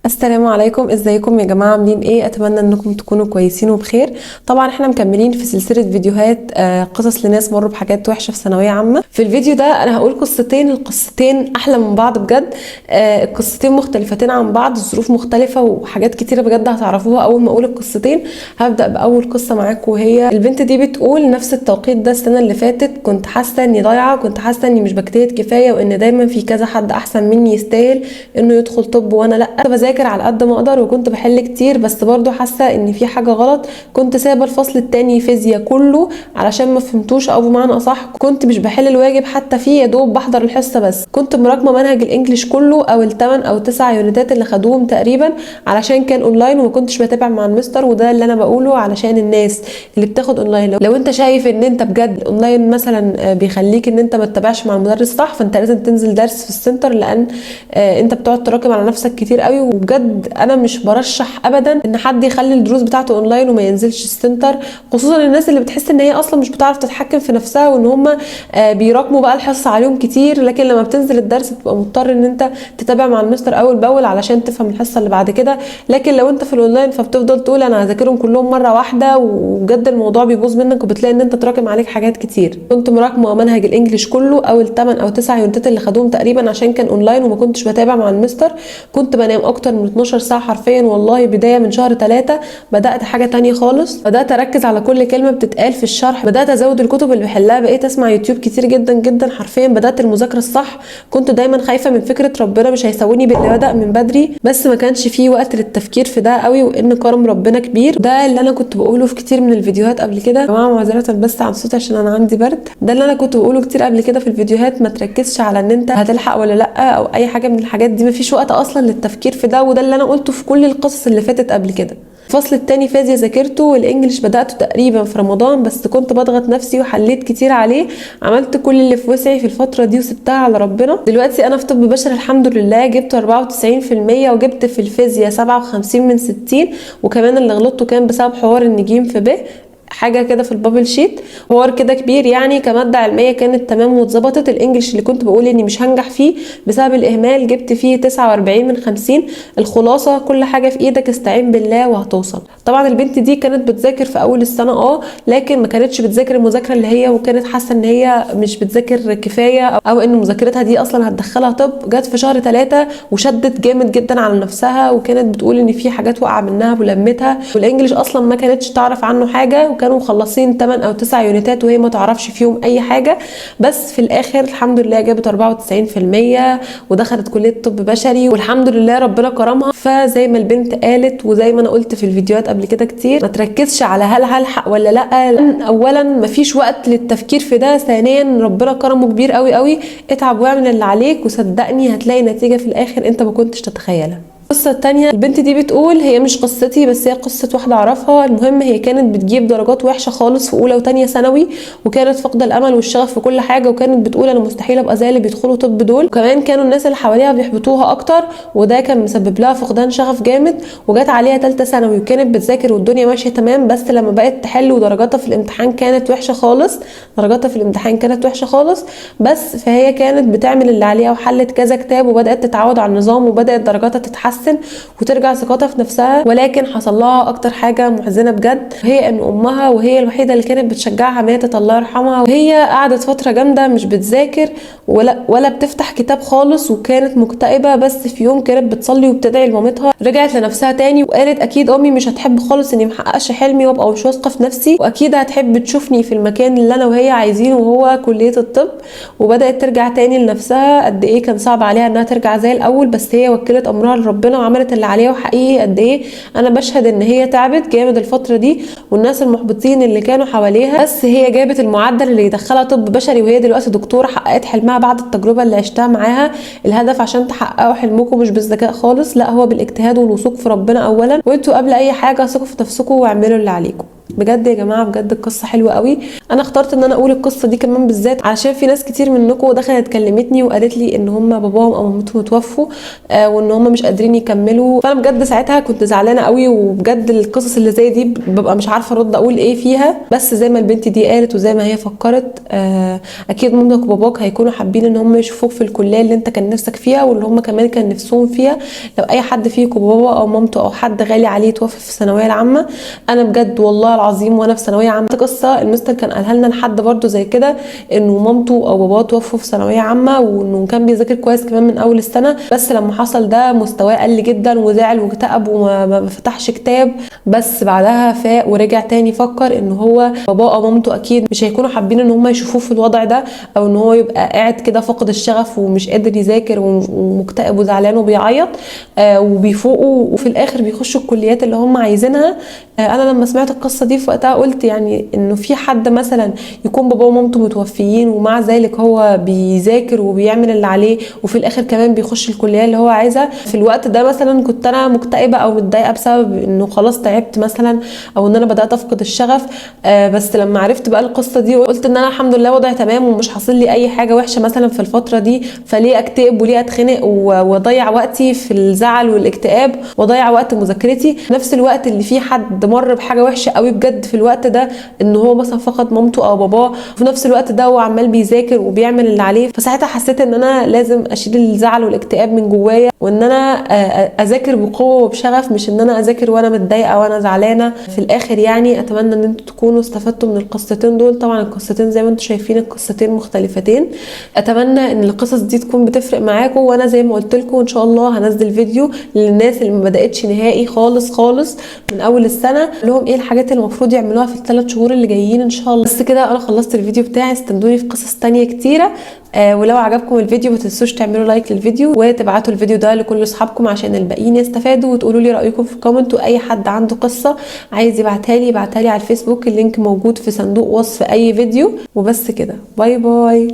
السلام عليكم، ازيكم يا جماعه؟ عاملين ايه؟ اتمنى انكم تكونوا كويسين وبخير. طبعا احنا مكملين في سلسله فيديوهات قصص لناس مروا بحاجات وحشه في ثانويه عامه. في الفيديو ده انا هقول قصتين، القصتين احلى من بعض بجد. القصتين مختلفتين عن بعض، الظروف مختلفه وحاجات كتيره بجد هتعرفوها اول ما اقول القصتين. هبدا باول قصه معاكم، وهي البنت دي بتقول: نفس التوقيت ده السنه اللي فاتت كنت حاسه اني ضايعه، كنت حاسه اني مش بجتهد كفايه، وان دايما في كذا حد احسن مني يستاهل انه يدخل طب وانا لا. بذاكر على قد ما اقدر وكنت بحل كتير، بس برضو حاسه ان في حاجه غلط. كنت سايبه الفصل التاني فيزياء كله علشان ما فهمتوش، او بمعنى اصح كنت مش بحل الواجب حتى فيه، يا دوب بحضر الحصه بس. كنت مراكمه منهج الانجليش كله او الثمان او 9 يونتات اللي خدوهم تقريبا، علشان كان اونلاين وما كنتش بتابع مع المستر. وده اللي انا بقوله علشان الناس اللي بتاخد اونلاين، لو انت شايف ان انت بجد اونلاين مثلا بيخليك ان انت ما تتابعش مع المدرس صح، فانت لازم تنزل درس في السنتر، لان انت بتقعد تراكم على نفسك كتير قوي. وبجد انا مش برشح ابدا ان حد يخلي الدروس بتاعته اونلاين وما ينزلش السنتر، خصوصا الناس اللي بتحس ان هي اصلا مش بتعرف تتحكم في نفسها، وان هم بيراكموا بقى الحصه عليهم كتير. لكن لما بتنزل الدرس بتبقى مضطر ان انت تتابع مع المستر اول باول علشان تفهم الحصه اللي بعد كده. لكن لو انت في الاونلاين فبتفضل تقول انا هذاكرهم كلهم مره واحده، وبجد الموضوع بيبوظ منك، وبتلاقي ان انت تراكم عليك حاجات كتير. كنت مراكمه منهج الانجليش كله او الثمان او 9 يونتات اللي خدوهم تقريبا عشان كان اونلاين وما كنتش بتابع مع المستر. كنت بنام اكتر من 12 ساعه حرفيا والله. بدايه من شهر 3 بدات حاجه تانية خالص، بدات اركز على كل كلمه بتتقال في الشرح، بدات ازود الكتب اللي بحلها، بقيت اسمع يوتيوب كتير جدا جدا. حرفيا بدات المذاكره الصح. كنت دايما خايفه من فكره ربنا مش هيسويني باللي بدا من بدري، بس ما كانش فيه وقت للتفكير في ده قوي، وان كرم ربنا كبير. ده اللي انا كنت بقوله في كتير من الفيديوهات قبل كده. يا جماعه معذره بس عن صوتي عشان انا عندي برد. ده اللي انا كنت بقوله كتير قبل كده في الفيديوهات، ما تركزش على ان انت هتلحق ولا لا او اي حاجه من الحاجات دي، مفيش وقت اصلا للتفكير في ده. وده اللي انا قلته في كل القصص اللي فاتت قبل كده. الفصل التاني فيزياء ذاكرته، والانجليش بدأته تقريبا في رمضان، بس كنت بضغط نفسي وحليت كتير عليه. عملت كل اللي في وسعي في الفترة دي وسبتها على ربنا. دلوقتي انا في طب بشري الحمد لله، جبت 94%، وجبت في الفيزياء 57 من 60. وكمان اللي غلطته كان بسبب حوار النجيم في ب حاجه كده في البابل شيت، حوار كده كبير يعني. كماده علميه كانت تمام واتظبطت. الانجليش اللي كنت بقول اني مش هنجح فيه بسبب الاهمال جبت فيه 49 من 50. الخلاصه كل حاجه في ايدك، استعين بالله وهتوصل. طبعا البنت دي كانت بتذاكر في اول السنه لكن ما كانتش بتذاكر المذاكره اللي هي، وكانت حاسه ان هي مش بتذاكر كفايه، او ان مذاكرتها دي اصلا هتدخلها طب. جت في شهر 3 وشدت جامد جدا على نفسها، وكانت بتقول ان في حاجات واقعه منها ولمتها. والانجليش اصلا ما كانتش تعرف عنه حاجه، وكانوا مخلصين 8 او 9 يونتات وهي ما تعرفش فيهم اي حاجه. بس في الاخر الحمد لله جابت 94% ودخلت كليه طب بشري، والحمد لله ربنا كرمها. فزي ما البنت قالت وزي ما انا قلت في الفيديوهات قبل كده كتير، ما تركزش على هل هلحق ولا لا، لان اولا مفيش وقت للتفكير في ده، ثانيا ربنا كرمه كبير قوي قوي. اتعب واعمل اللي عليك وصدقني هتلاقي نتيجه في الاخر انت ما كنتش تتخيلها. القصة التانية البنت دي بتقول: هي مش قصتي بس هي قصة واحدة اعرفها. المهم هي كانت بتجيب درجات وحشة خالص في اولى وتانية ثانوي، وكانت فاقدة الامل والشغف في كل حاجة، وكانت بتقول انا مستحيل ابقى زي اللي بيدخلوا طب دول. وكمان كانوا الناس اللي حواليها بيحبطوها اكتر، وده كان مسبب لها فقدان شغف جامد. وجات عليها تالتة ثانوي وكانت بتذاكر والدنيا ماشية تمام، بس لما بقت تحل ودرجاتها في الامتحان كانت وحشة خالص، بس فهي كانت بتعمل اللي عليها وحلت كذا كتاب وبدأت تتعود على النظام، وبدأت درجاتها تتحسن وترجع ثقتها في نفسها. ولكن حصل لها اكتر حاجه محزنه بجد، وهي ان امها، وهي الوحيده اللي كانت بتشجعها، ماتت الله يرحمها. وهي قعدت فتره جامده مش بتذاكر ولا بتفتح كتاب خالص، وكانت مكتئبه. بس في يوم كانت بتصلي وبتدعي لمامتها، رجعت لنفسها تاني وقالت اكيد امي مش هتحب خالص اني محققش حلمي وابقى مش واثقه في نفسي، واكيد هتحب تشوفني في المكان اللي انا وهي عايزينه وهو كليه الطب. وبدات ترجع تاني لنفسها. قد ايه كان صعب عليها انها ترجع زي الاول، بس هي وكلت امرها لربنا وعملت اللي عليها. وحقيقي قد ايه انا بشهد ان هي تعبت جامد الفتره دي، والناس المحبطين اللي كانوا حواليها، بس هي جابت المعدل اللي يدخلها طب بشري، وهي دلوقتي دكتوره حققت حلمها بعد التجربه اللي عشتها معاها. الهدف عشان تحققوا حلمكم مش بالذكاء خالص، لا هو بالاجتهاد والوثوق في ربنا اولا، وانتوا قبل اي حاجه ثقوا في نفسكم واعملوا اللي عليكم. بجد يا جماعه بجد القصه حلوه قوي. انا اخترت ان انا اقول القصه دي كمان بالذات علشان في ناس كتير منكم دخلت كلمتني وقالت لي ان هم باباهم او مامتهم اتوفوا وان هم مش قادرين يكملوا. فانا بجد ساعتها كنت زعلانه قوي، وبجد القصص اللي زي دي ببقى مش عارفه ارد اقول ايه فيها. بس زي ما البنت دي قالت وزي ما هي فكرت، اكيد مامتك وباباك هيكونوا حابين ان هم يشوفوك في الكليه اللي انت كان نفسك فيها واللي هم كمان كان نفسهم فيها. لو اي حد فيكم بابا او مامته او حد غالي عليه توفى في الثانويه العامه، انا بجد والله العظيم وانا في ثانويه عامه قصه المستر كان قالها لنا لحد برده زي كده، انه مامته او باباه توفوا في ثانويه عامه، وانه كان بيذاكر كويس كمان من اول السنه، بس لما حصل ده مستواه قل جدا وزعل واكتئب وما فتحش كتاب. بس بعدها فاق ورجع تاني فكر ان هو باباه او مامته اكيد مش هيكونوا حابين ان هم يشوفوه في الوضع ده، او ان هو يبقى قاعد كده فاقد الشغف ومش قادر يذاكر ومكتئب وزعلان وبيعيط، وبيفوقوا وفي الاخر بيخشوا الكليات اللي هم عايزينها. انا لما سمعت القصه دي في وقتها قلت يعني انه في حد مثلا يكون باباه ومامته متوفيين ومع ذلك هو بيذاكر وبيعمل اللي عليه وفي الاخر كمان بيخش الكليه اللي هو عايزها. في الوقت ده مثلا كنت انا مكتئبه او متضايقه بسبب انه خلاص تعبت مثلا، او ان انا بدات افقد الشغف. بس لما عرفت بقى القصه دي قلت ان انا الحمد لله وضعي تمام ومش حاصل لي اي حاجه وحشه مثلا في الفتره دي، فليه اكتئب وليه اتخنق واضيع وقتي في الزعل والاكتئاب واضيع وقت مذاكرتي. في نفس الوقت اللي فيه حد مر بحاجه وحشه قوي بجد في الوقت ده، ان هو مثلا فقد مامته او باباه، وفي نفس الوقت ده هو عمال بيذاكر وبيعمل اللي عليه. فساعتها حسيت ان انا لازم اشيل الزعل والاكتئاب من جوايا، وان انا اذاكر بقوه وبشغف، مش ان انا اذاكر وانا متضايقه وانا زعلانه. في الاخر يعني اتمنى ان انتوا تكونوا استفدتوا من القصتين دول. طبعا القصتين زي ما انتوا شايفين القصتين مختلفتين. اتمنى ان القصص دي تكون بتفرق معاكم، وانا زي ما قلت لكم ان شاء الله هنزل فيديو للناس اللي ما بداتش نهائي خالص خالص من اول السنه، لهم ايه الحاجات اللي المفروض يعملوها في ال3 شهور اللي جايين ان شاء الله. بس كده انا خلصت الفيديو بتاعي، استنوني في قصص تانية كتيره. ولو عجبكم الفيديو ما تنسوش تعملوا لايك للفيديو وتبعتوا الفيديو ده لكل اصحابكم عشان الباقيين يستفادوا، وتقولوا لي رايكم في الكومنت. واي حد عنده قصه عايز يبعتها لي على الفيسبوك، اللينك موجود في صندوق وصف اي فيديو. وبس كده، باي باي.